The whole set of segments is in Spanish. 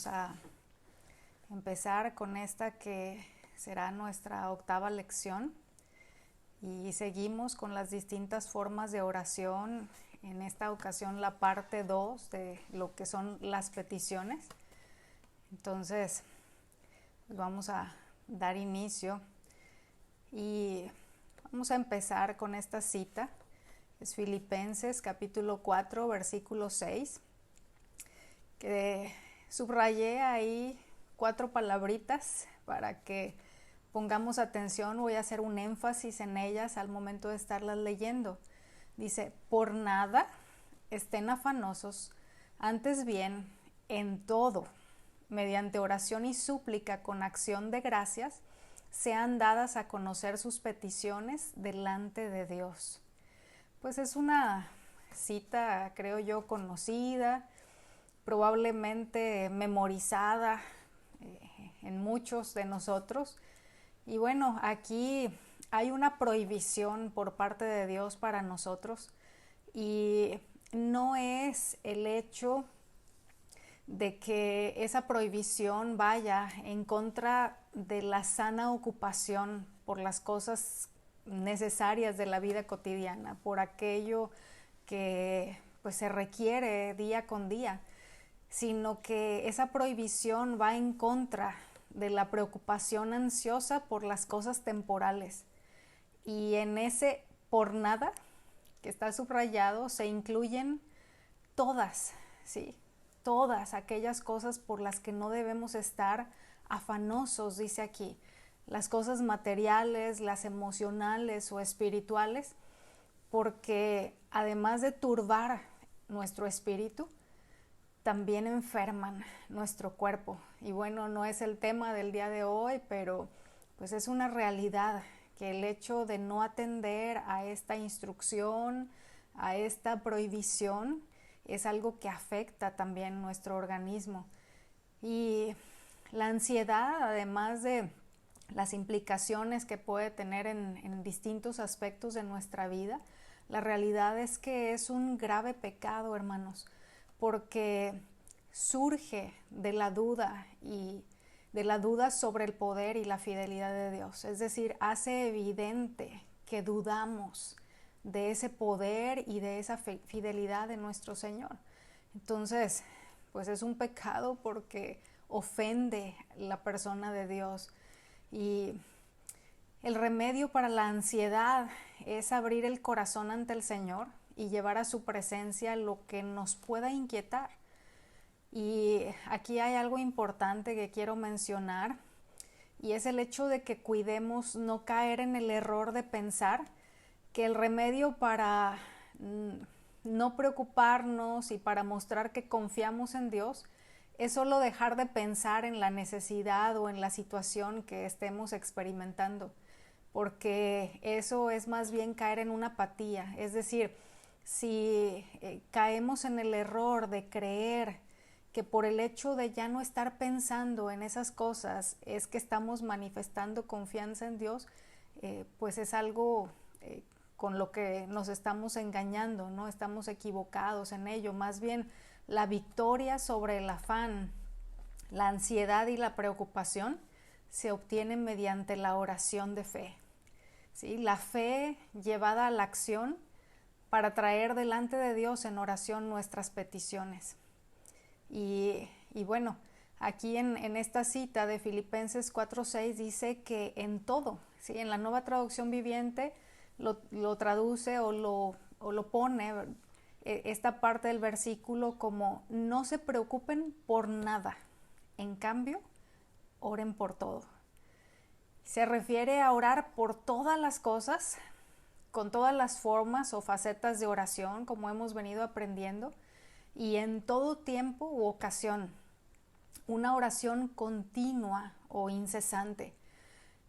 Vamos a empezar con esta que será nuestra octava lección y seguimos con las distintas formas de oración. En esta ocasión la parte 2 de lo que son las peticiones. Entonces vamos a dar inicio y vamos a empezar con esta cita. Es Filipenses capítulo 4 versículo 6, que subrayé ahí 4 palabritas para que pongamos atención. Voy a hacer un énfasis en ellas al momento de estarlas leyendo. Dice: por nada estén afanosos, antes bien, en todo, mediante oración y súplica con acción de gracias, sean dadas a conocer sus peticiones delante de Dios. Pues es una cita, creo yo, conocida, probablemente memorizada en muchos de nosotros. Y bueno, aquí hay una prohibición por parte de Dios para nosotros, y no es el hecho de que esa prohibición vaya en contra de la sana ocupación por las cosas necesarias de la vida cotidiana, por aquello que pues se requiere día con día, sino que esa prohibición va en contra de la preocupación ansiosa por las cosas temporales. Y en ese por nada que está subrayado se incluyen todas, ¿sí? Todas aquellas cosas por las que no debemos estar afanosos, dice aquí. Las cosas materiales, las emocionales o espirituales, porque además de turbar nuestro espíritu, también enferman nuestro cuerpo. Y bueno, no es el tema del día de hoy, pero pues es una realidad que el hecho de no atender a esta instrucción, a esta prohibición, es algo que afecta también nuestro organismo. Y la ansiedad, además de las implicaciones que puede tener en distintos aspectos de nuestra vida, la realidad es que es un grave pecado, hermanos, porque surge de la duda y de la duda sobre el poder y la fidelidad de Dios. Es decir, hace evidente que dudamos de ese poder y de esa fidelidad de nuestro Señor. Entonces, pues es un pecado porque ofende la persona de Dios. Y el remedio para la ansiedad es abrir el corazón ante el Señor y llevar a su presencia lo que nos pueda inquietar. Y aquí hay algo importante que quiero mencionar, y es el hecho de que cuidemos no caer en el error de pensar que el remedio para no preocuparnos y para mostrar que confiamos en Dios es solo dejar de pensar en la necesidad o en la situación que estemos experimentando, porque eso es más bien caer en una apatía. Es decir, si caemos en el error de creer que por el hecho de ya no estar pensando en esas cosas es que estamos manifestando confianza en Dios, pues es algo con lo que nos estamos engañando, ¿no? Estamos equivocados en ello. Más bien, la victoria sobre el afán, la ansiedad y la preocupación se obtiene mediante la oración de fe, ¿sí? La fe llevada a la acción para traer delante de Dios en oración nuestras peticiones. Y bueno, aquí en esta cita de Filipenses 4:6 dice que en todo, ¿sí? En la Nueva Traducción Viviente lo traduce o lo pone esta parte del versículo como: no se preocupen por nada, en cambio, oren por todo. Se refiere a orar por todas las cosas, con todas las formas o facetas de oración, como hemos venido aprendiendo, y en todo tiempo u ocasión, una oración continua o incesante.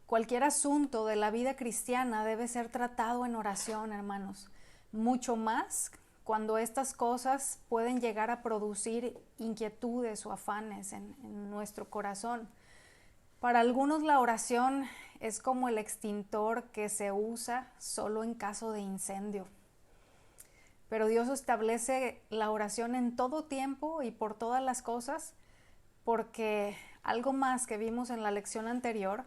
Cualquier asunto de la vida cristiana debe ser tratado en oración, hermanos, mucho más cuando estas cosas pueden llegar a producir inquietudes o afanes en nuestro corazón. Para algunos la oración es como el extintor que se usa solo en caso de incendio. Pero Dios establece la oración en todo tiempo y por todas las cosas porque algo más que vimos en la lección anterior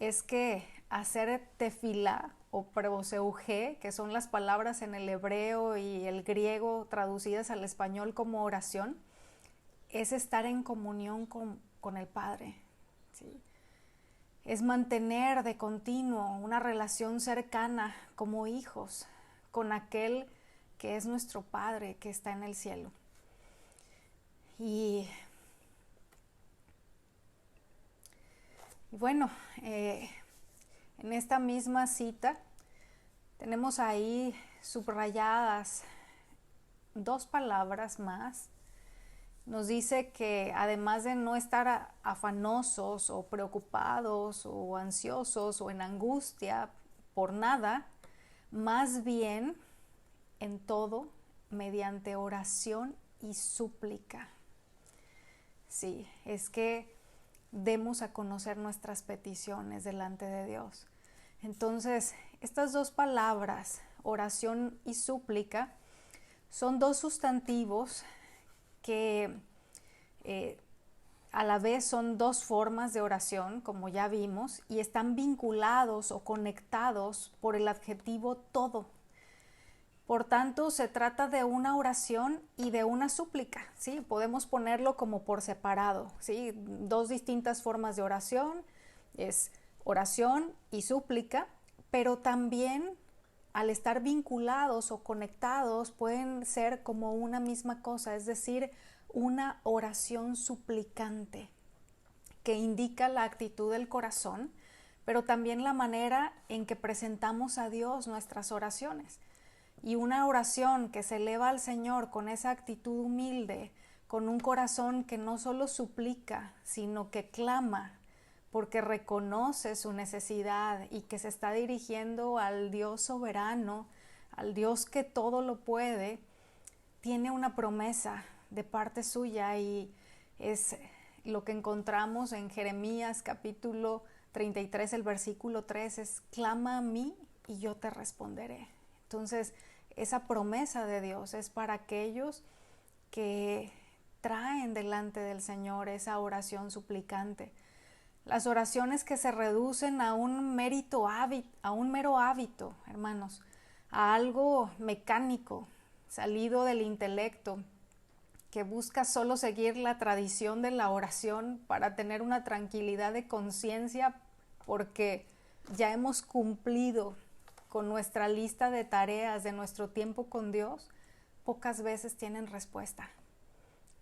es que hacer tefilá o proseugé, que son las palabras en el hebreo y el griego traducidas al español como oración, es estar en comunión con el Padre, ¿sí? Es mantener de continuo una relación cercana como hijos con aquel que es nuestro Padre que está en el cielo. Y bueno, en esta misma cita tenemos ahí subrayadas 2 palabras más. Nos dice que además de no estar afanosos o preocupados o ansiosos o en angustia por nada, más bien en todo mediante oración y súplica. Sí, es que demos a conocer nuestras peticiones delante de Dios. Entonces, estas 2 palabras, oración y súplica, son 2 sustantivos que a la vez son 2 formas de oración, como ya vimos, y están vinculados o conectados por el adjetivo todo. Por tanto, se trata de una oración y de una súplica, ¿sí? Podemos ponerlo como por separado, ¿sí? 2 distintas formas de oración, es oración y súplica, pero también al estar vinculados o conectados pueden ser como una misma cosa, es decir, una oración suplicante que indica la actitud del corazón, pero también la manera en que presentamos a Dios nuestras oraciones. Y una oración que se eleva al Señor con esa actitud humilde, con un corazón que no solo suplica, sino que clama, porque reconoce su necesidad y que se está dirigiendo al Dios soberano, al Dios que todo lo puede, tiene una promesa de parte suya, y es lo que encontramos en Jeremías capítulo 33, el versículo 3, es clama a mí y yo te responderé. Entonces, esa promesa de Dios es para aquellos que traen delante del Señor esa oración suplicante. Las oraciones que se reducen a un mero hábito, hermanos, a algo mecánico, salido del intelecto, que busca solo seguir la tradición de la oración para tener una tranquilidad de conciencia porque ya hemos cumplido con nuestra lista de tareas de nuestro tiempo con Dios, pocas veces tienen respuesta.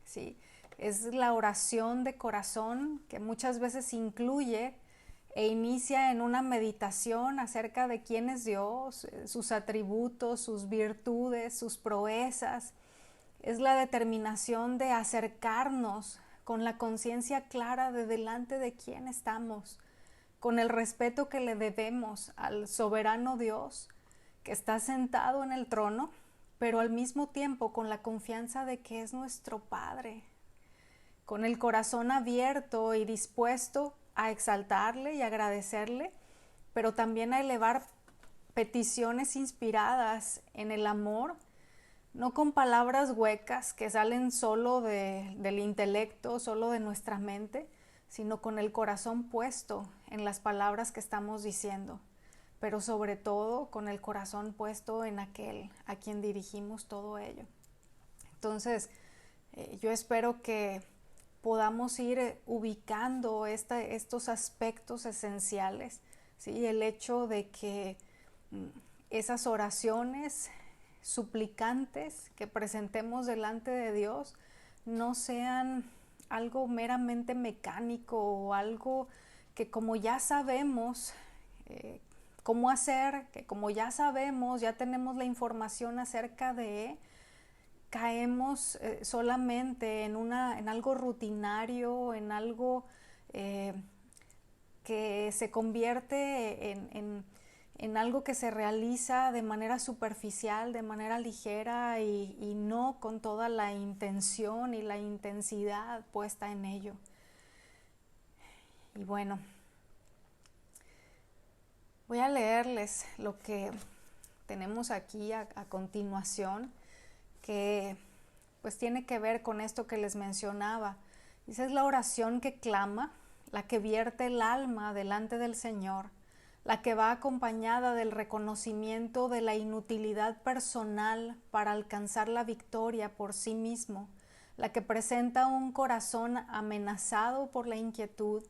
¿Sí? Es la oración de corazón que muchas veces incluye e inicia en una meditación acerca de quién es Dios, sus atributos, sus virtudes, sus proezas. Es la determinación de acercarnos con la conciencia clara de delante de quién estamos, con el respeto que le debemos al soberano Dios que está sentado en el trono, pero al mismo tiempo con la confianza de que es nuestro Padre, con el corazón abierto y dispuesto a exaltarle y agradecerle, pero también a elevar peticiones inspiradas en el amor, no con palabras huecas que salen solo del intelecto, solo de nuestra mente, sino con el corazón puesto en las palabras que estamos diciendo, pero sobre todo con el corazón puesto en aquel a quien dirigimos todo ello. Entonces, yo espero que podamos ir ubicando estos aspectos esenciales, ¿sí? El hecho de que esas oraciones suplicantes que presentemos delante de Dios no sean algo meramente mecánico o algo que como ya sabemos cómo hacer, que como ya sabemos, ya tenemos la información acerca de, caemos solamente en algo rutinario, en algo que se convierte en algo que se realiza de manera superficial, de manera ligera y no con toda la intención y la intensidad puesta en ello. Y bueno, voy a leerles lo que tenemos aquí a continuación, que pues tiene que ver con esto que les mencionaba, Esa es la oración que clama, la que vierte el alma delante del Señor, la que va acompañada del reconocimiento de la inutilidad personal para alcanzar la victoria por sí mismo, la que presenta un corazón amenazado por la inquietud,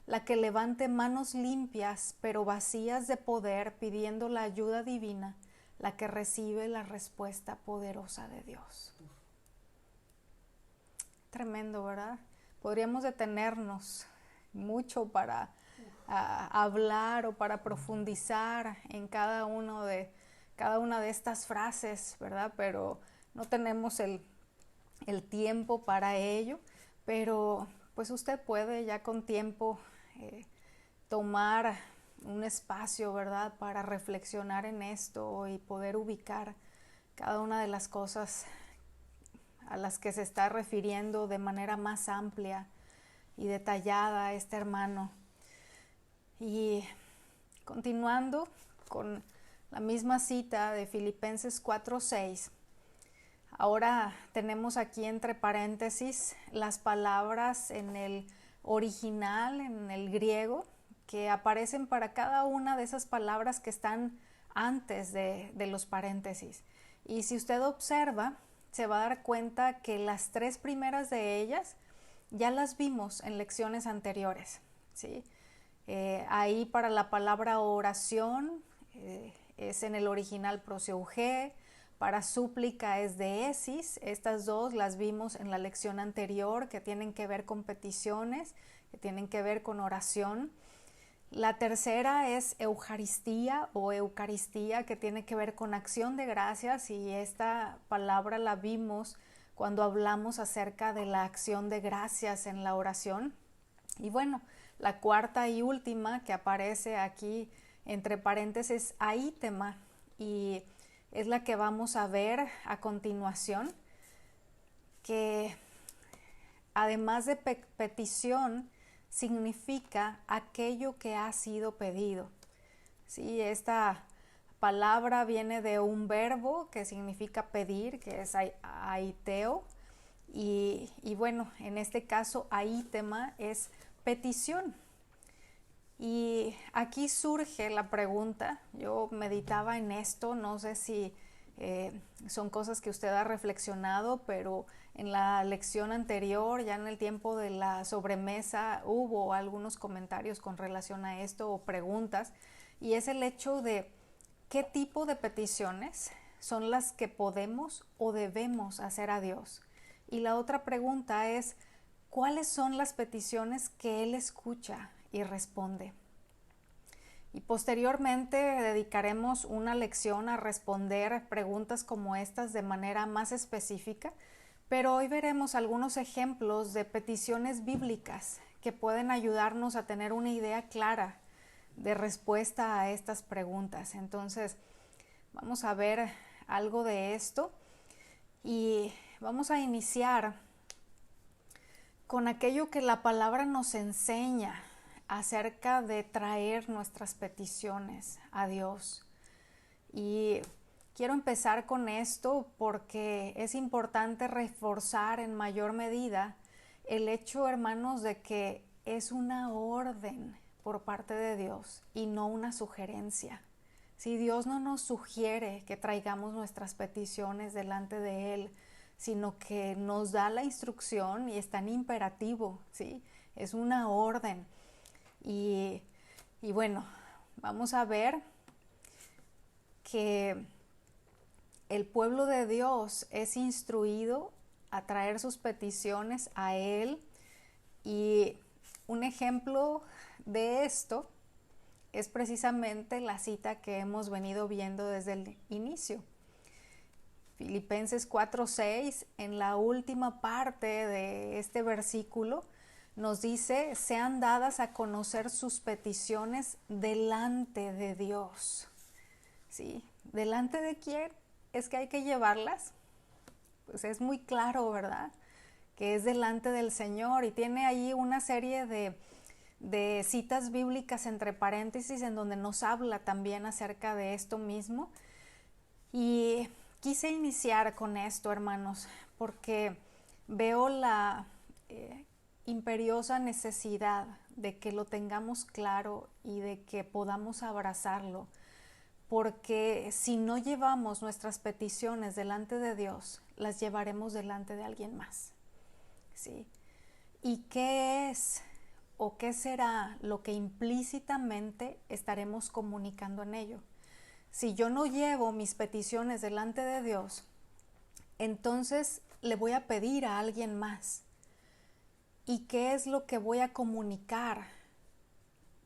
la que levante manos limpias pero vacías de poder pidiendo la ayuda divina, la que recibe la respuesta poderosa de Dios. Tremendo, ¿verdad? Podríamos detenernos mucho para hablar o para profundizar en cada una de estas frases, ¿verdad? Pero no tenemos el tiempo para ello, pero pues usted puede ya con tiempo tomar un espacio, ¿verdad?, para reflexionar en esto y poder ubicar cada una de las cosas a las que se está refiriendo de manera más amplia y detallada este hermano. Y continuando con la misma cita de Filipenses 4:6, ahora tenemos aquí entre paréntesis las palabras en el original, en el griego, que aparecen para cada una de esas palabras que están antes de los paréntesis. Y si usted observa, se va a dar cuenta que las 3 primeras de ellas ya las vimos en lecciones anteriores, ¿sí? Ahí para la palabra oración es en el original proseuge, para súplica es deesis. Estas dos las vimos en la lección anterior, que tienen que ver con peticiones, que tienen que ver con oración. La tercera es eucaristía o eucaristía, que tiene que ver con acción de gracias, y esta palabra la vimos cuando hablamos acerca de la acción de gracias en la oración. Y bueno, la cuarta y última que aparece aquí entre paréntesis, aítema, y es la que vamos a ver a continuación, que además de petición, significa aquello que ha sido pedido. Sí, esta palabra viene de un verbo que significa pedir, que es aiteo, y bueno, en este caso aítema es petición. Y aquí surge la pregunta, yo meditaba en esto, no sé si son cosas que usted ha reflexionado, pero en la lección anterior, ya en el tiempo de la sobremesa, hubo algunos comentarios con relación a esto o preguntas, y es el hecho de qué tipo de peticiones son las que podemos o debemos hacer a Dios. Y la otra pregunta es, ¿cuáles son las peticiones que Él escucha y responde? Y posteriormente dedicaremos una lección a responder preguntas como estas de manera más específica, pero hoy veremos algunos ejemplos de peticiones bíblicas que pueden ayudarnos a tener una idea clara de respuesta a estas preguntas. Entonces, vamos a ver algo de esto y vamos a iniciar con aquello que la palabra nos enseña acerca de traer nuestras peticiones a Dios. Y quiero empezar con esto porque es importante reforzar en mayor medida el hecho, hermanos, de que es una orden por parte de Dios y no una sugerencia. Si Dios no nos sugiere que traigamos nuestras peticiones delante de Él, sino que nos da la instrucción y está en imperativo, ¿sí? Es una orden. Y bueno, vamos a ver que el pueblo de Dios es instruido a traer sus peticiones a Él, y un ejemplo de esto es precisamente la cita que hemos venido viendo desde el inicio. Filipenses 4:6, en la última parte de este versículo, nos dice, sean dadas a conocer sus peticiones delante de Dios. ¿Sí? ¿Delante de quién es que hay que llevarlas? Pues es muy claro, ¿verdad? Que es delante del Señor, y tiene ahí una serie de citas bíblicas entre paréntesis en donde nos habla también acerca de esto mismo. Y quise iniciar con esto, hermanos, porque veo la imperiosa necesidad de que lo tengamos claro y de que podamos abrazarlo, porque si no llevamos nuestras peticiones delante de Dios, las llevaremos delante de alguien más, ¿sí? ¿Y qué es o qué será lo que implícitamente estaremos comunicando en ello? Si yo no llevo mis peticiones delante de Dios, entonces le voy a pedir a alguien más. ¿Y qué es lo que voy a comunicar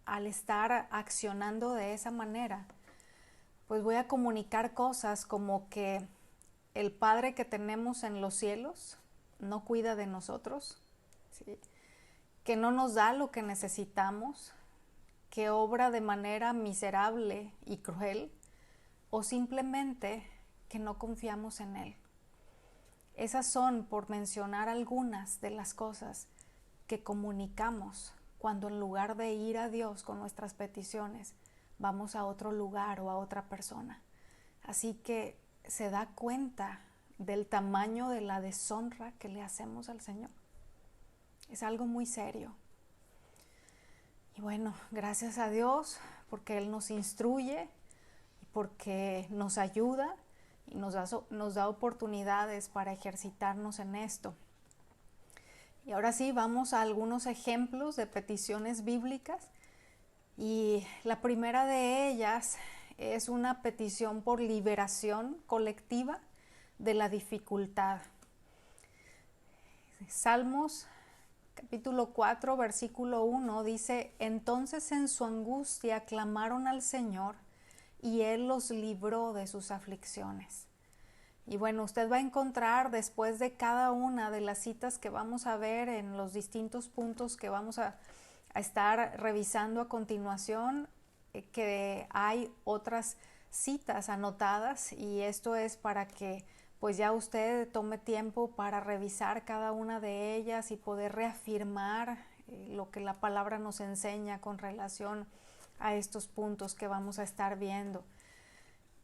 al estar accionando de esa manera? Pues voy a comunicar cosas como que el Padre que tenemos en los cielos no cuida de nosotros, ¿sí? Que no nos da lo que necesitamos, que obra de manera miserable y cruel, o simplemente que no confiamos en Él. Esas son, por mencionar algunas de las cosas que comunicamos cuando en lugar de ir a Dios con nuestras peticiones, vamos a otro lugar o a otra persona. Así que se da cuenta del tamaño de la deshonra que le hacemos al Señor. Es algo muy serio. Y bueno, gracias a Dios porque Él nos instruye, porque nos ayuda y nos da oportunidades para ejercitarnos en esto. Y ahora sí, vamos a algunos ejemplos de peticiones bíblicas. Y la primera de ellas es una petición por liberación colectiva de la dificultad. Salmos capítulo 4, versículo 1 dice: entonces en su angustia clamaron al Señor y Él los libró de sus aflicciones. Y bueno, usted va a encontrar después de cada una de las citas que vamos a ver en los distintos puntos que vamos a estar revisando a continuación, que hay otras citas anotadas, y esto es para que pues ya usted tome tiempo para revisar cada una de ellas y poder reafirmar lo que la palabra nos enseña con relación a estos puntos que vamos a estar viendo.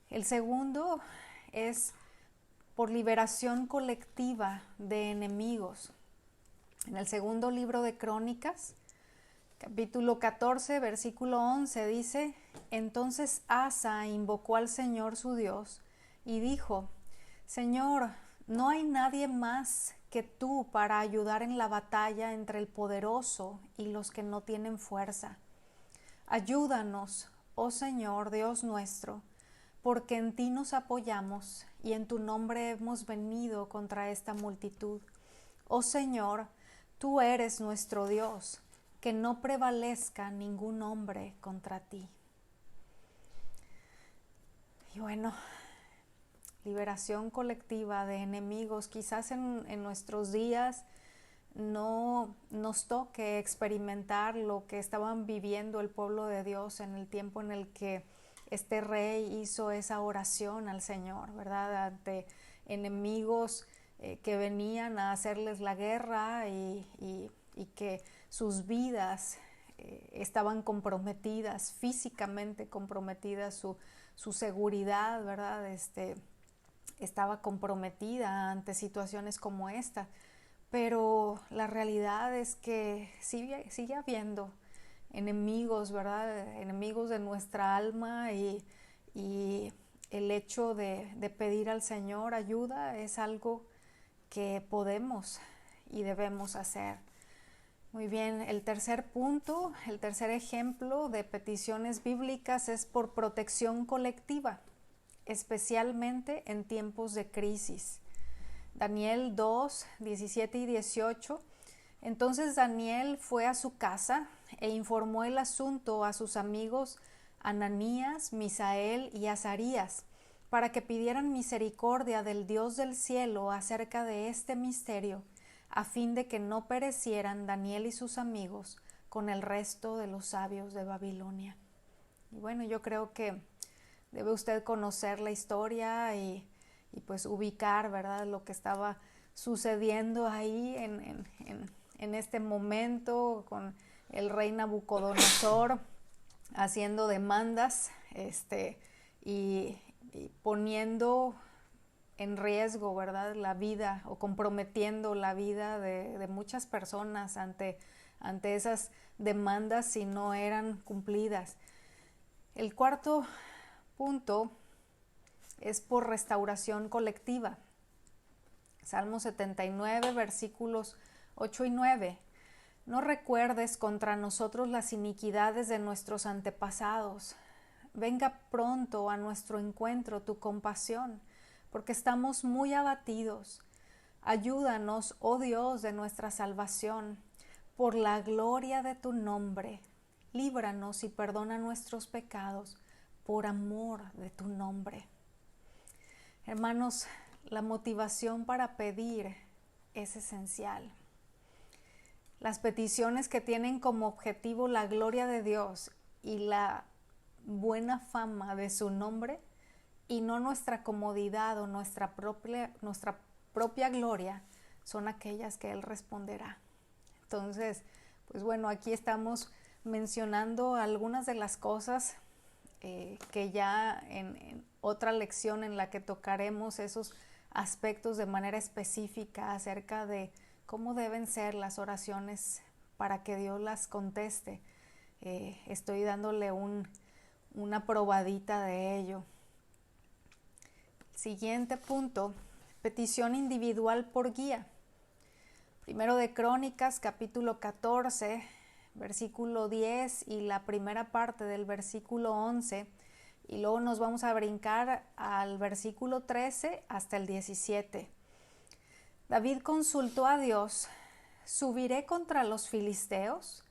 El segundo es por liberación colectiva de enemigos. En el segundo libro de Crónicas, capítulo 14, versículo 11 dice: entonces Asa invocó al Señor su Dios y dijo: Señor, no hay nadie más que tú para ayudar en la batalla entre el poderoso y los que no tienen fuerza. Ayúdanos, oh Señor, Dios nuestro, porque en ti nos apoyamos y en tu nombre hemos venido contra esta multitud. Oh Señor, tú eres nuestro Dios, que no prevalezca ningún hombre contra ti. Y bueno, liberación colectiva de enemigos. Quizás en nuestros días no nos toque experimentar lo que estaban viviendo el pueblo de Dios en el tiempo en el que este rey hizo esa oración al Señor, ¿verdad? Ante enemigos que venían a hacerles la guerra y que sus vidas estaban comprometidas, físicamente comprometidas, su seguridad, ¿verdad? Estaba comprometida ante situaciones como esta, pero la realidad es que sigue habiendo enemigos, ¿verdad? Enemigos de nuestra alma, y el hecho de pedir al Señor ayuda es algo que podemos y debemos hacer. Muy bien, el tercer punto, el tercer ejemplo de peticiones bíblicas es por protección colectiva, especialmente en tiempos de crisis. Daniel 2, 17 y 18. Entonces Daniel fue a su casa e informó el asunto a sus amigos Ananías, Misael y Azarías, para que pidieran misericordia del Dios del cielo acerca de este misterio, a fin de que no perecieran Daniel y sus amigos con el resto de los sabios de Babilonia. Y bueno, yo creo que debe usted conocer la historia y pues ubicar, ¿verdad?, lo que estaba sucediendo ahí en este momento con el rey Nabucodonosor haciendo demandas y poniendo en riesgo, ¿verdad?, la vida o comprometiendo la vida de muchas personas ante esas demandas si no eran cumplidas. El cuarto punto es por restauración colectiva. Salmo 79, versículos 8 y 9. No recuerdes contra nosotros las iniquidades de nuestros antepasados. Venga pronto a nuestro encuentro tu compasión, porque estamos muy abatidos. Ayúdanos, oh Dios de nuestra salvación, por la gloria de tu nombre. Líbranos y perdona nuestros pecados, por amor de tu nombre. Hermanos, la motivación para pedir es esencial. Las peticiones que tienen como objetivo la gloria de Dios y la buena fama de su nombre y no nuestra comodidad o nuestra propia gloria son aquellas que Él responderá. Entonces, pues bueno, aquí estamos mencionando algunas de las cosas que ya en otra lección en la que tocaremos esos aspectos de manera específica acerca de cómo deben ser las oraciones para que Dios las conteste. Estoy dándole una probadita de ello. Siguiente punto, petición individual por guía. Primero de Crónicas, capítulo 14, versículo 10 y la primera parte del versículo 11, y luego nos vamos a brincar al versículo 13 hasta el 17. David consultó a Dios: ¿subiré contra los filisteos?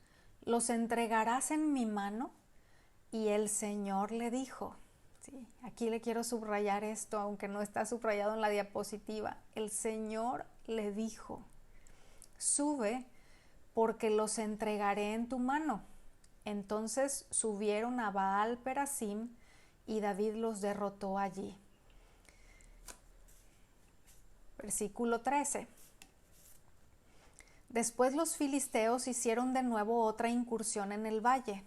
¿Los entregarás en mi mano? Y el Señor le dijo, ¿sí? Aquí le quiero subrayar esto, aunque no está subrayado en la diapositiva. El Señor le dijo: sube, porque los entregaré en tu mano. Entonces subieron a Baal Perasim y David los derrotó allí. Versículo 13. Después los filisteos hicieron de nuevo otra incursión en el valle.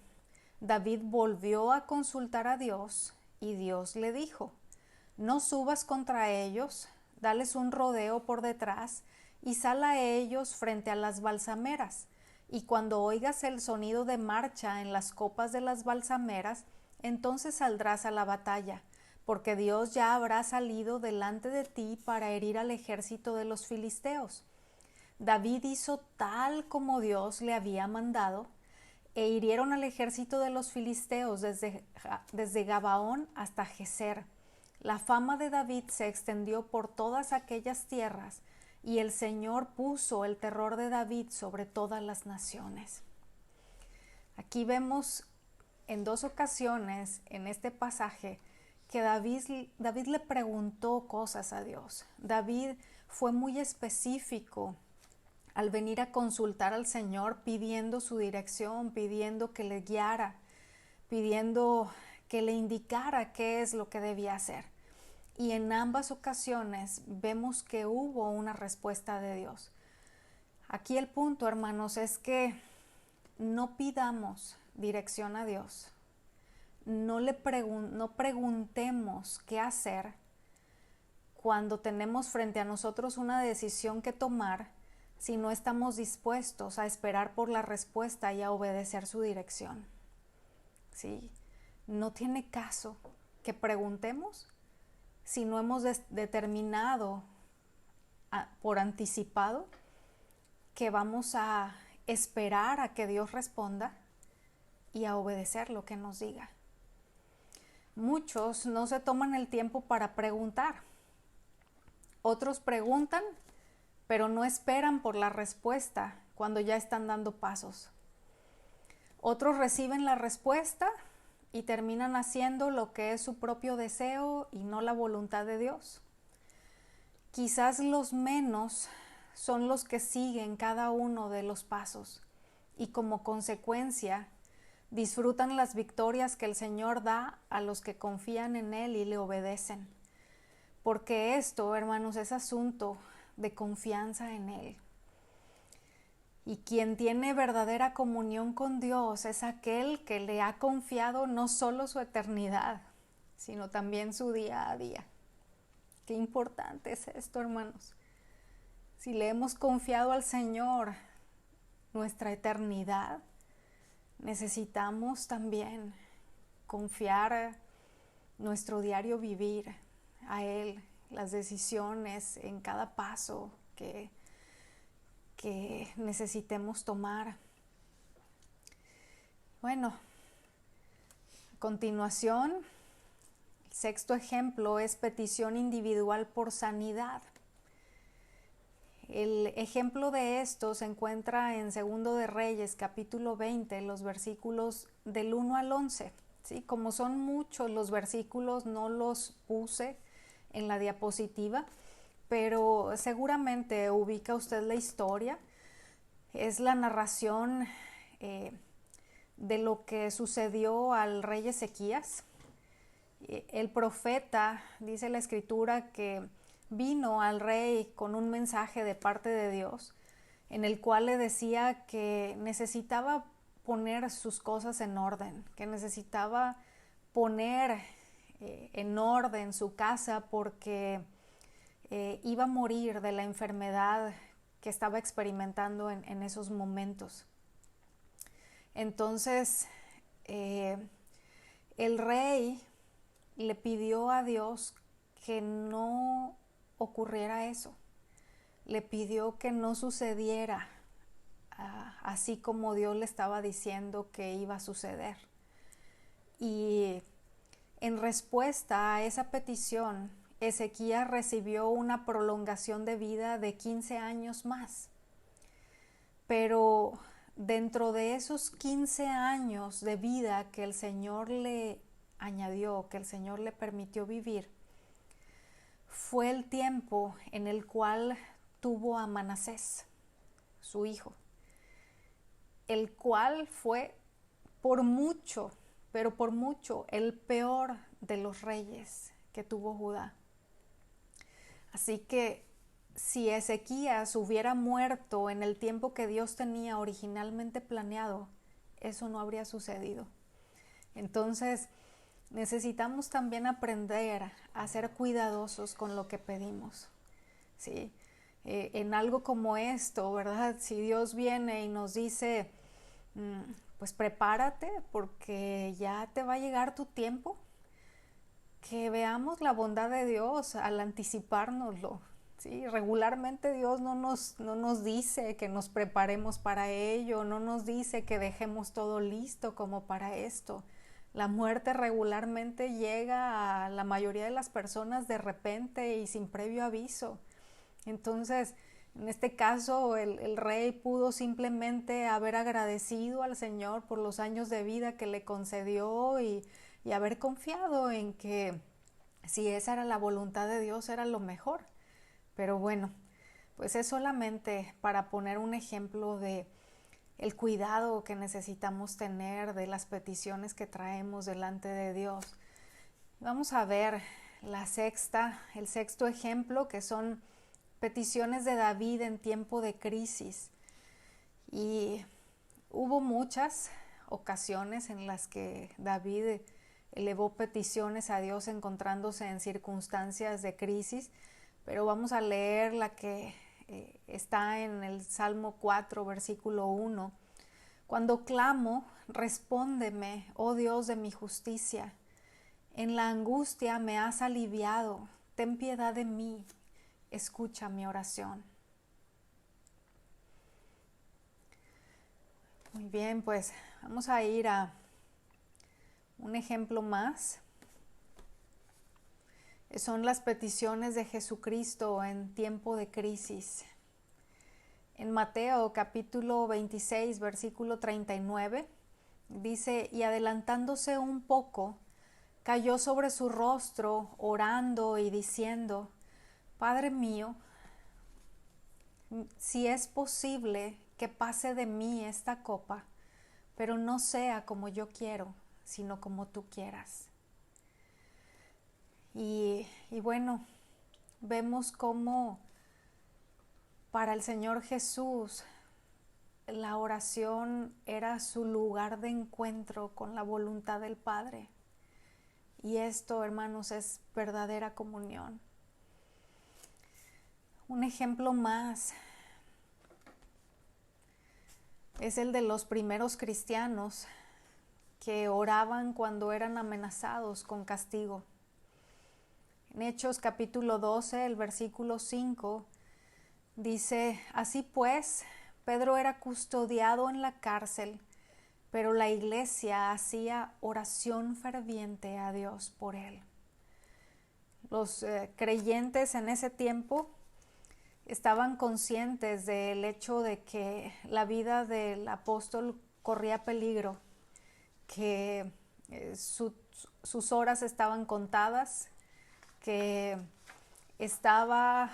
David volvió a consultar a Dios y Dios le dijo: no subas contra ellos, dales un rodeo por detrás y sal a ellos frente a las balsameras. Y cuando oigas el sonido de marcha en las copas de las balsameras, entonces saldrás a la batalla, porque Dios ya habrá salido delante de ti para herir al ejército de los filisteos. David hizo tal como Dios le había mandado, e hirieron al ejército de los filisteos desde Gabaón hasta Geser. La fama de David se extendió por todas aquellas tierras, y el Señor puso el terror de David sobre todas las naciones. Aquí vemos en dos ocasiones en este pasaje que David le preguntó cosas a Dios. David fue muy específico al venir a consultar al Señor pidiendo su dirección, pidiendo que le guiara, pidiendo que le indicara qué es lo que debía hacer. Y en ambas ocasiones vemos que hubo una respuesta de Dios. Aquí el punto, hermanos, es que no pidamos dirección a Dios. No preguntemos qué hacer cuando tenemos frente a nosotros una decisión que tomar si no estamos dispuestos a esperar por la respuesta y a obedecer su dirección. ¿Sí? No tiene caso que preguntemos si no hemos determinado por anticipado que vamos a esperar a que Dios responda y a obedecer lo que nos diga. Muchos no se toman el tiempo para preguntar. Otros preguntan, pero no esperan por la respuesta cuando ya están dando pasos. Otros reciben la respuesta y terminan haciendo lo que es su propio deseo y no la voluntad de Dios. Quizás los menos son los que siguen cada uno de los pasos y como consecuencia disfrutan las victorias que el Señor da a los que confían en Él y le obedecen. Porque esto, hermanos, es asunto de confianza en Él. Y quien tiene verdadera comunión con Dios es aquel que le ha confiado no solo su eternidad, sino también su día a día. Qué importante es esto, hermanos. Si le hemos confiado al Señor nuestra eternidad, necesitamos también confiar nuestro diario vivir a Él, las decisiones en cada paso que necesitemos tomar. Bueno, a continuación, el sexto ejemplo es petición individual por sanidad. El ejemplo de esto se encuentra en Segundo de Reyes, capítulo 20, los versículos del 1 al 11. ¿Sí? Como son muchos los versículos, no los puse en la diapositiva, pero seguramente ubica usted la historia. Es la narración de lo que sucedió al rey Ezequías. El profeta, dice la escritura, que vino al rey con un mensaje de parte de Dios, en el cual le decía que necesitaba poner sus cosas en orden, que necesitaba poner en orden su casa porque iba a morir de la enfermedad que estaba experimentando en esos momentos. Entonces, el rey le pidió a Dios que no ocurriera eso. Le pidió que no sucediera así como Dios le estaba diciendo que iba a suceder. Y en respuesta a esa petición, Ezequías recibió una prolongación de vida de 15 años más. Pero dentro de esos 15 años de vida que el Señor le añadió, que el Señor le permitió vivir, fue el tiempo en el cual tuvo a Manasés, su hijo, el cual fue por mucho, pero por mucho, el peor de los reyes que tuvo Judá. Así que si Ezequías hubiera muerto en el tiempo que Dios tenía originalmente planeado, eso no habría sucedido. Entonces, necesitamos también aprender a ser cuidadosos con lo que pedimos, ¿sí? En algo como esto, ¿verdad? Si Dios viene y nos dice, pues prepárate porque ya te va a llegar tu tiempo, que veamos la bondad de Dios al anticipárnoslo, ¿sí? Regularmente Dios no nos dice que nos preparemos para ello, no nos dice que dejemos todo listo como para esto. La muerte regularmente llega a la mayoría de las personas de repente y sin previo aviso. Entonces, en este caso, el rey pudo simplemente haber agradecido al Señor por los años de vida que le concedió y haber confiado en que si esa era la voluntad de Dios era lo mejor. Pero bueno, pues es solamente para poner un ejemplo de el cuidado que necesitamos tener de las peticiones que traemos delante de Dios. Vamos a ver el sexto ejemplo, que son peticiones de David en tiempo de crisis. Y hubo muchas ocasiones en las que David elevó peticiones a Dios encontrándose en circunstancias de crisis, pero vamos a leer la que está en el Salmo 4, versículo 1. Cuando clamo, respóndeme, oh Dios de mi justicia. En la angustia me has aliviado. Ten piedad de mí. Escucha mi oración. Muy bien, pues vamos a ir a un ejemplo más. Son las peticiones de Jesucristo en tiempo de crisis. En Mateo capítulo 26, versículo 39, dice, y adelantándose un poco, cayó sobre su rostro, orando y diciendo, Padre mío, si es posible que pase de mí esta copa, pero no sea como yo quiero, sino como tú quieras. Y bueno, vemos cómo para el Señor Jesús la oración era su lugar de encuentro con la voluntad del Padre. Y esto, hermanos, es verdadera comunión. Un ejemplo más es el de los primeros cristianos que oraban cuando eran amenazados con castigo. En Hechos capítulo 12, el versículo 5, dice: así pues, Pedro era custodiado en la cárcel, pero la iglesia hacía oración ferviente a Dios por él. Los creyentes en ese tiempo estaban conscientes del hecho de que la vida del apóstol corría peligro, que sus horas estaban contadas, que estaba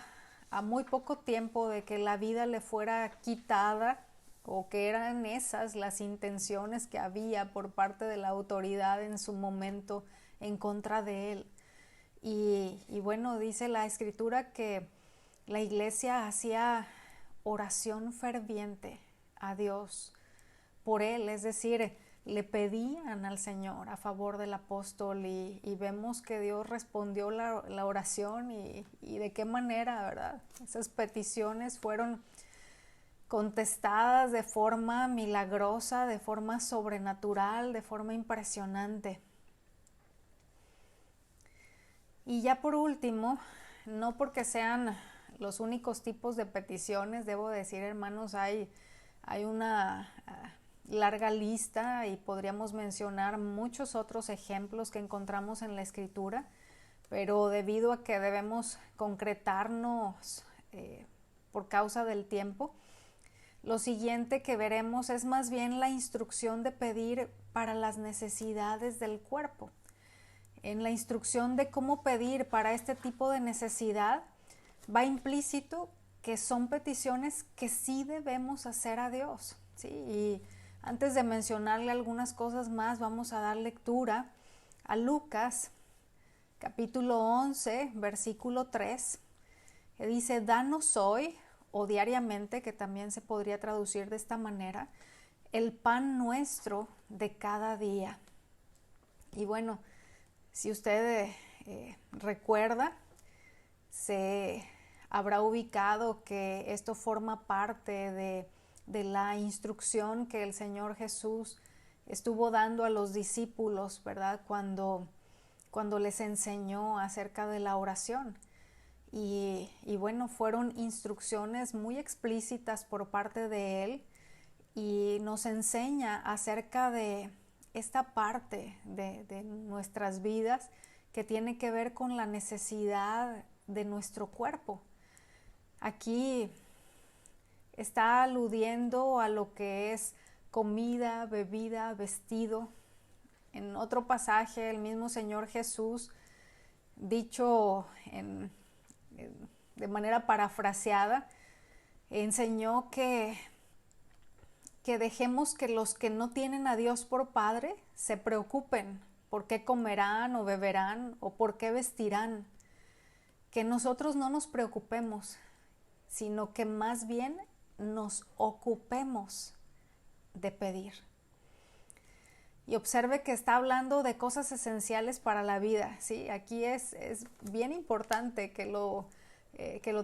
a muy poco tiempo de que la vida le fuera quitada, o que eran esas las intenciones que había por parte de la autoridad en su momento en contra de él. Y bueno, dice la escritura que la iglesia hacía oración ferviente a Dios por él, es decir, le pedían al Señor a favor del apóstol, y vemos que Dios respondió la oración, y de qué manera, ¿verdad? Esas peticiones fueron contestadas de forma milagrosa, de forma sobrenatural, de forma impresionante. Y ya por último, no porque sean los únicos tipos de peticiones, debo decir, hermanos, hay una larga lista, y podríamos mencionar muchos otros ejemplos que encontramos en la Escritura, pero debido a que debemos concretarnos por causa del tiempo, lo siguiente que veremos es más bien la instrucción de pedir para las necesidades del cuerpo. En la instrucción de cómo pedir para este tipo de necesidad va implícito que son peticiones que sí debemos hacer a Dios, ¿sí? Y antes de mencionarle algunas cosas más, vamos a dar lectura a Lucas capítulo 11, versículo 3, que dice: danos hoy, o diariamente, que también se podría traducir de esta manera, el pan nuestro de cada día. Y bueno, si usted recuerda, se habrá ubicado que esto forma parte de la instrucción que el Señor Jesús estuvo dando a los discípulos, ¿verdad? Cuando les enseñó acerca de la oración. Y bueno, fueron instrucciones muy explícitas por parte de Él, y nos enseña acerca de esta parte de nuestras vidas que tiene que ver con la necesidad de nuestro cuerpo. Aquí está aludiendo a lo que es comida, bebida, vestido. En otro pasaje, el mismo Señor Jesús, dicho de manera parafraseada, enseñó que dejemos que los que no tienen a Dios por Padre se preocupen por qué comerán o beberán o por qué vestirán. Que nosotros no nos preocupemos, sino que más bien nos ocupemos de pedir. Y observe que está hablando de cosas esenciales para la vida, ¿sí? Aquí es bien importante que lo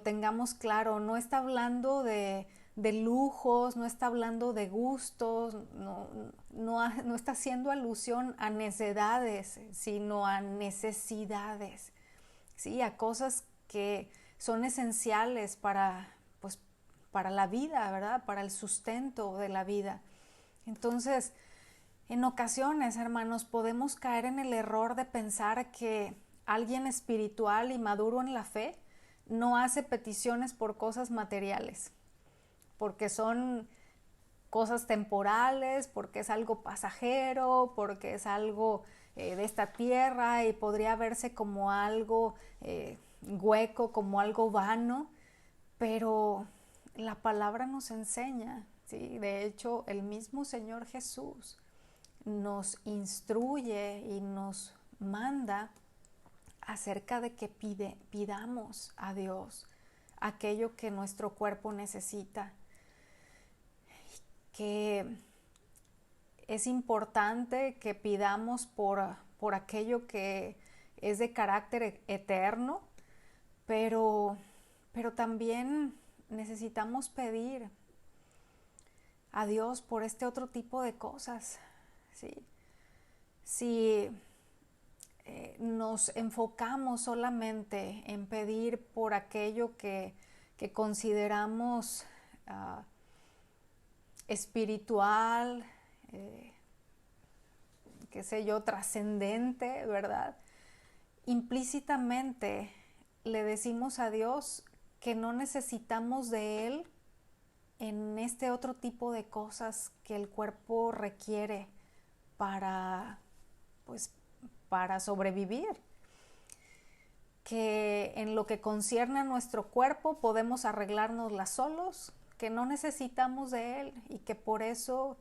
tengamos claro. No está hablando de lujos, no está hablando de gustos, no está haciendo alusión a necedades, sino a necesidades, ¿sí? A cosas que son esenciales para la vida, ¿verdad? Para el sustento de la vida. Entonces, en ocasiones, hermanos, podemos caer en el error de pensar que alguien espiritual y maduro en la fe no hace peticiones por cosas materiales, porque son cosas temporales, porque es algo pasajero, porque es algo de esta tierra, y podría verse como algo hueco, como algo vano, pero la palabra nos enseña, ¿sí? De hecho, el mismo Señor Jesús nos instruye y nos manda acerca de que pidamos a Dios aquello que nuestro cuerpo necesita, que es importante que pidamos por aquello que es de carácter eterno, pero pero también necesitamos pedir a Dios por este otro tipo de cosas, ¿sí? Si nos enfocamos solamente en pedir por aquello que consideramos espiritual, qué sé yo, trascendente, ¿verdad? Implícitamente le decimos a Dios que no necesitamos de Él en este otro tipo de cosas que el cuerpo requiere para, pues, para sobrevivir. Que en lo que concierne a nuestro cuerpo podemos arreglárnoslas solos, que no necesitamos de Él y que por eso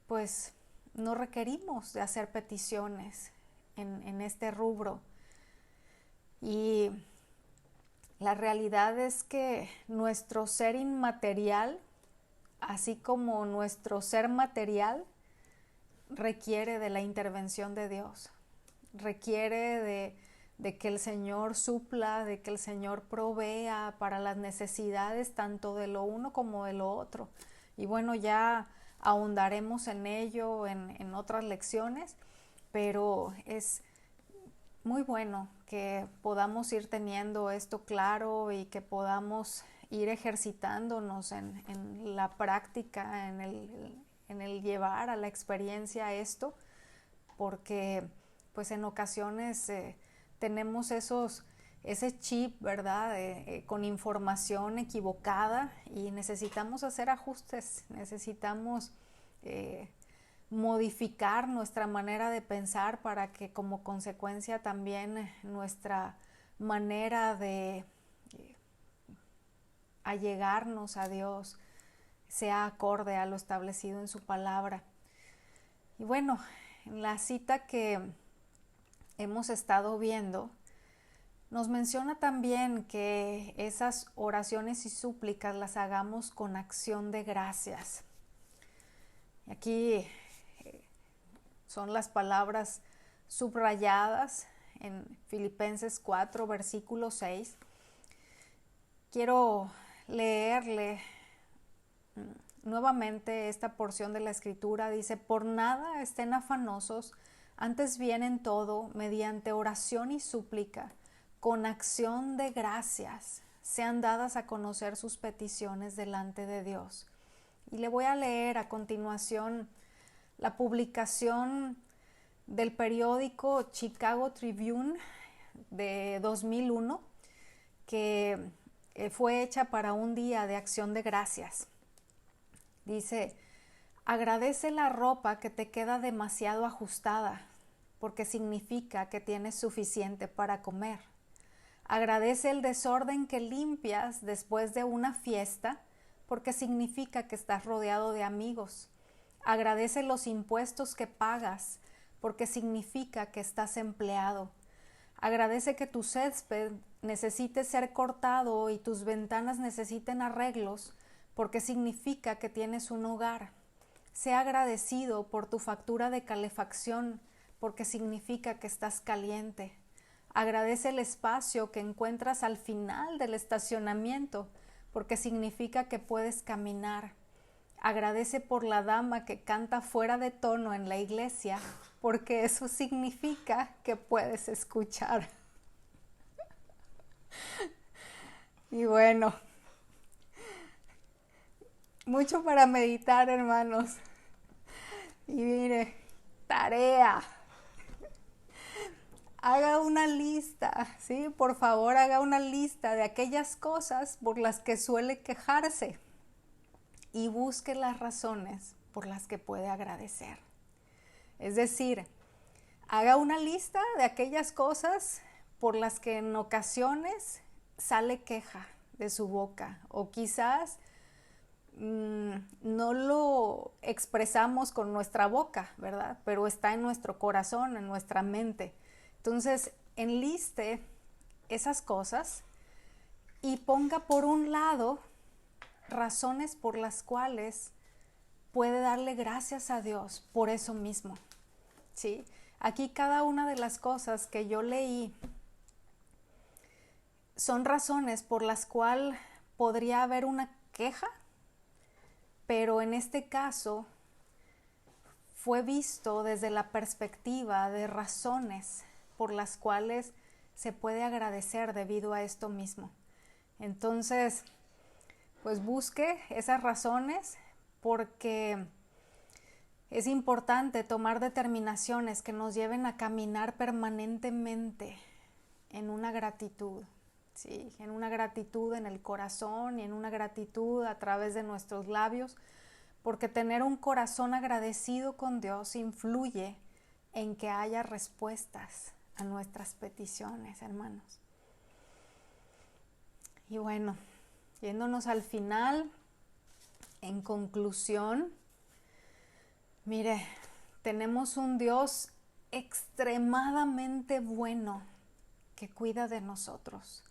pues no requerimos de hacer peticiones en este rubro. Y la realidad es que nuestro ser inmaterial, así como nuestro ser material, requiere de la intervención de Dios, requiere de que el Señor supla, de que el Señor provea para las necesidades tanto de lo uno como de lo otro. Y bueno, ya ahondaremos en ello en otras lecciones, pero es muy bueno que podamos ir teniendo esto claro y que podamos ir ejercitándonos en la práctica, en el llevar a la experiencia esto, porque pues en ocasiones tenemos ese chip, ¿verdad? Con información equivocada y necesitamos hacer ajustes, necesitamos modificar nuestra manera de pensar para que como consecuencia también nuestra manera de allegarnos a Dios sea acorde a lo establecido en su palabra. Y bueno, en la cita que hemos estado viendo, nos menciona también que esas oraciones y súplicas las hagamos con acción de gracias. Y aquí son las palabras subrayadas en Filipenses 4, versículo 6. Quiero leerle nuevamente esta porción de la Escritura. Dice: por nada estén afanosos, antes bien en todo, mediante oración y súplica, con acción de gracias, sean dadas a conocer sus peticiones delante de Dios. Y le voy a leer a continuación la publicación del periódico Chicago Tribune de 2001, que fue hecha para un día de acción de gracias. Dice: agradece la ropa que te queda demasiado ajustada, porque significa que tienes suficiente para comer. Agradece el desorden que limpias después de una fiesta, porque significa que estás rodeado de amigos. Agradece los impuestos que pagas, porque significa que estás empleado. Agradece que tu césped necesite ser cortado y tus ventanas necesiten arreglos, porque significa que tienes un hogar. Sea agradecido por tu factura de calefacción, porque significa que estás caliente. Agradece el espacio que encuentras al final del estacionamiento, porque significa que puedes caminar. Agradece por la dama que canta fuera de tono en la iglesia, porque eso significa que puedes escuchar. Y bueno, mucho para meditar, hermanos. Y mire, tarea. Haga una lista, ¿sí? Por favor, haga una lista de aquellas cosas por las que suele quejarse y busque las razones por las que puede agradecer. Es decir, haga una lista de aquellas cosas por las que en ocasiones sale queja de su boca, o quizás no lo expresamos con nuestra boca, ¿verdad? Pero está en nuestro corazón, en nuestra mente. Entonces, enliste esas cosas y ponga por un lado razones por las cuales puede darle gracias a Dios por eso mismo, ¿sí? Aquí cada una de las cosas que yo leí son razones por las cuales podría haber una queja, pero en este caso fue visto desde la perspectiva de razones por las cuales se puede agradecer debido a esto mismo. Entonces, pues busque esas razones, porque es importante tomar determinaciones que nos lleven a caminar permanentemente en una gratitud, ¿sí? En una gratitud en el corazón y en una gratitud a través de nuestros labios, porque tener un corazón agradecido con Dios influye en que haya respuestas a nuestras peticiones, hermanos. Y bueno, yéndonos al final, en conclusión, mire, tenemos un Dios extremadamente bueno que cuida de nosotros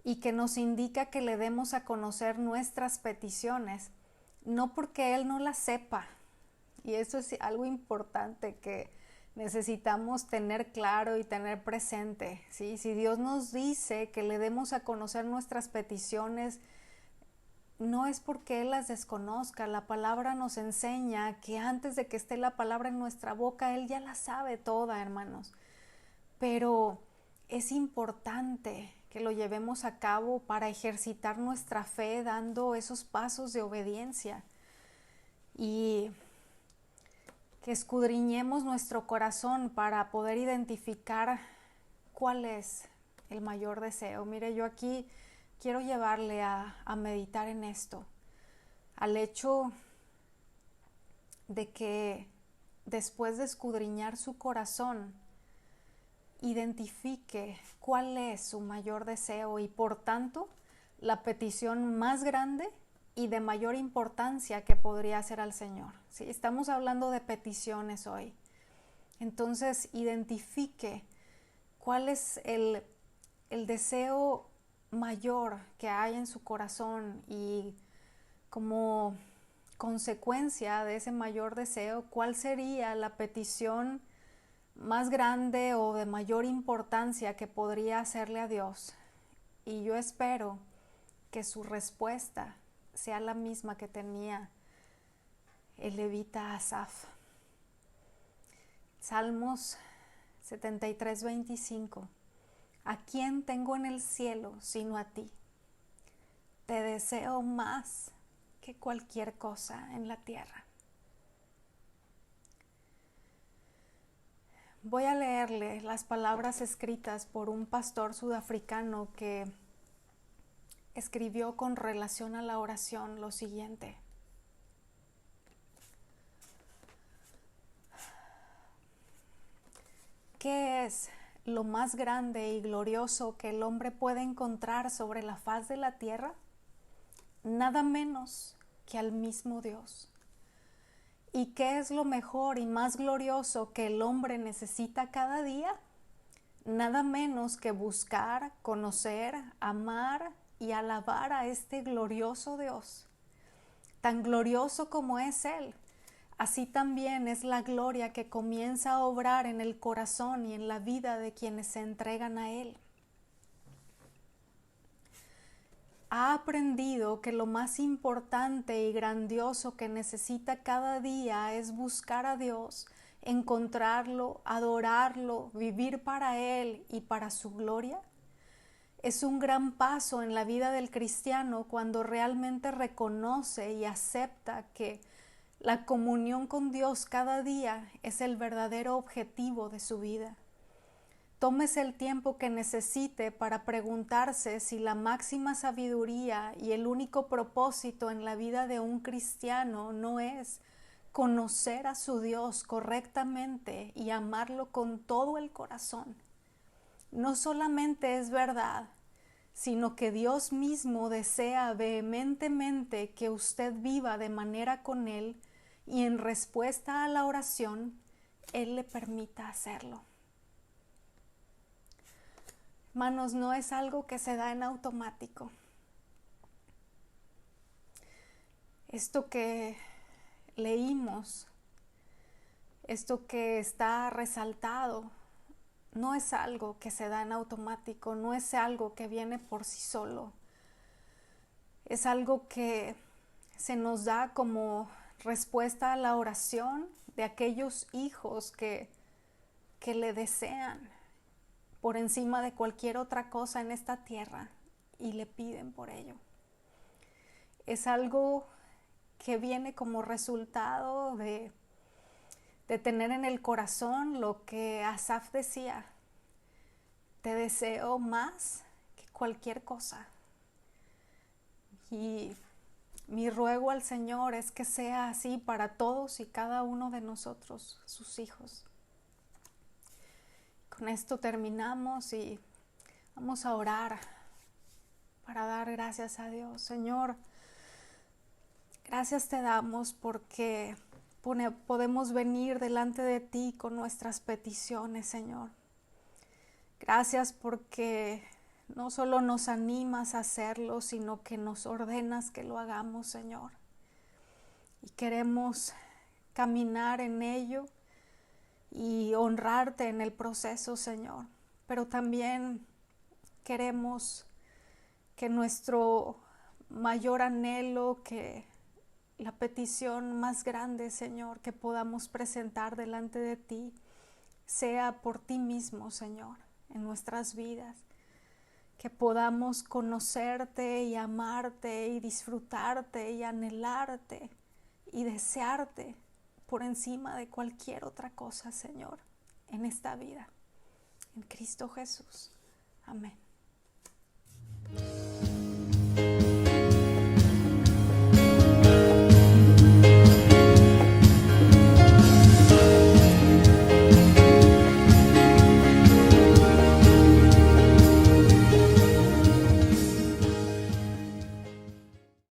y que nos indica que le demos a conocer nuestras peticiones, no porque Él no las sepa. Y eso es algo importante que necesitamos tener claro y tener presente, ¿sí? Si Dios nos dice que le demos a conocer nuestras peticiones, no es porque Él las desconozca. La palabra nos enseña que antes de que esté la palabra en nuestra boca, Él ya la sabe toda, hermanos. Pero es importante que lo llevemos a cabo para ejercitar nuestra fe, dando esos pasos de obediencia, y que escudriñemos nuestro corazón para poder identificar cuál es el mayor deseo. Mire, yo aquí quiero llevarle a meditar en esto, al hecho de que después de escudriñar su corazón, identifique cuál es su mayor deseo y por tanto la petición más grande y de mayor importancia que podría hacer al Señor. ¿Sí? Estamos hablando de peticiones hoy. Entonces identifique cuál es el deseo mayor que hay en su corazón, y como consecuencia de ese mayor deseo, cuál sería la petición más grande o de mayor importancia que podría hacerle a Dios. Y yo espero que su respuesta sea la misma que tenía el levita Asaf. Salmos 73:25. ¿A quién tengo en el cielo sino a ti? Te deseo más que cualquier cosa en la tierra. Voy a leerle las palabras escritas por un pastor sudafricano que escribió con relación a la oración lo siguiente: ¿qué es lo más grande y glorioso que el hombre puede encontrar sobre la faz de la tierra? Nada menos que al mismo Dios. ¿Y qué es lo mejor y más glorioso que el hombre necesita cada día? Nada menos que buscar, conocer, amar y alabar a este glorioso Dios. Tan glorioso como es Él, así también es la gloria que comienza a obrar en el corazón y en la vida de quienes se entregan a Él. Ha aprendido que lo más importante y grandioso que necesita cada día es buscar a Dios, encontrarlo, adorarlo, vivir para Él y para su gloria. Es un gran paso en la vida del cristiano cuando realmente reconoce y acepta que la comunión con Dios cada día es el verdadero objetivo de su vida. Tómese el tiempo que necesite para preguntarse si la máxima sabiduría y el único propósito en la vida de un cristiano no es conocer a su Dios correctamente y amarlo con todo el corazón. No solamente es verdad, sino que Dios mismo desea vehementemente que usted viva de manera con Él, y en respuesta a la oración, Él le permita hacerlo. Hermanos, no es algo que se da en automático. Esto que leímos, esto que está resaltado, no es algo que se da en automático, no es algo que viene por sí solo. Es algo que se nos da como respuesta a la oración de aquellos hijos que le desean por encima de cualquier otra cosa en esta tierra y le piden por ello. Es algo que viene como resultado de tener en el corazón lo que Asaf decía: te deseo más que cualquier cosa. Y mi ruego al Señor es que sea así para todos y cada uno de nosotros, sus hijos. Con esto terminamos y vamos a orar para dar gracias a Dios. Señor, gracias te damos porque podemos venir delante de ti con nuestras peticiones, Señor. Gracias porque no solo nos animas a hacerlo, sino que nos ordenas que lo hagamos, Señor. Y queremos caminar en ello y honrarte en el proceso, Señor. Pero también queremos que nuestro mayor anhelo, que la petición más grande, Señor, que podamos presentar delante de ti, sea por ti mismo, Señor, en nuestras vidas. Que podamos conocerte y amarte y disfrutarte y anhelarte y desearte por encima de cualquier otra cosa, Señor, en esta vida. En Cristo Jesús. Amén.